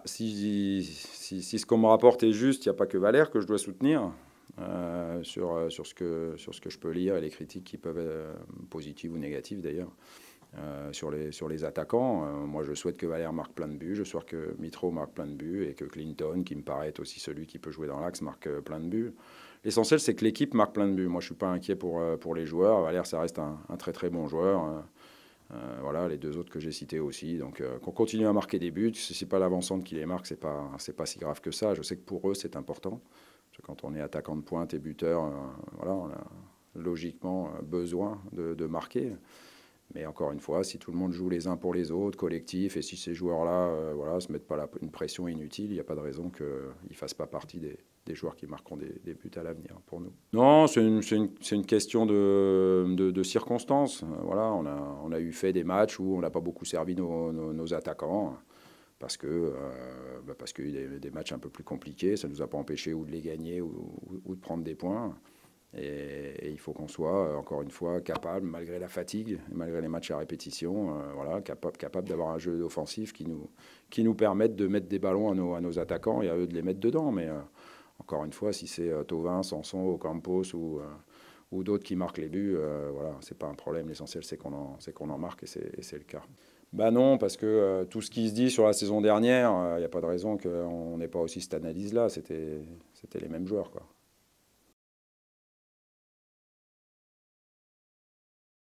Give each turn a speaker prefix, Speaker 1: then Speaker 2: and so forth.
Speaker 1: Si ce qu'on me rapporte est juste, il n'y a pas que Valère que je dois soutenir sur ce que je peux lire et les critiques qui peuvent être positives ou négatives d'ailleurs. Sur les attaquants, moi je souhaite que Valère marque plein de buts, je souhaite que Mitro marque plein de buts et que Clinton, qui me paraît être aussi celui qui peut jouer dans l'axe, marque plein de buts. L'essentiel c'est que l'équipe marque plein de buts. Moi je ne suis pas inquiet pour les joueurs. Valère ça reste un très très bon joueur. Voilà, les deux autres que j'ai cités aussi. Donc qu'on continue à marquer des buts, si ce n'est pas l'avancante qui les marque, c'est pas si grave que ça. Je sais que pour eux c'est important. Parce que quand on est attaquant de pointe et buteur, voilà, on a logiquement besoin de marquer. Mais encore une fois, si tout le monde joue les uns pour les autres, collectif, et si ces joueurs-là voilà, se mettent pas une pression inutile, il n'y a pas de raison qu'ils ne fassent pas partie des joueurs qui marqueront des buts à l'avenir pour nous. Non, c'est une question de circonstances. Voilà, on a eu fait des matchs où on n'a pas beaucoup servi nos attaquants parce qu'il y a eu des matchs un peu plus compliqués. Ça ne nous a pas empêché ou de les gagner ou de prendre des points. Et il faut qu'on soit, encore une fois, capable, malgré la fatigue, malgré les matchs à répétition, voilà, capable d'avoir un jeu offensif qui nous permette de mettre des ballons à nos attaquants et à eux de les mettre dedans. Mais encore une fois, si c'est Thauvin, Sanson, Ocampos ou d'autres qui marquent les buts, voilà, c'est pas un problème. L'essentiel, c'est qu'on en marque et c'est le cas. Bah non, parce que tout ce qui se dit sur la saison dernière, il n'y a pas de raison qu'on n'ait pas aussi cette analyse-là. C'était les mêmes joueurs, quoi.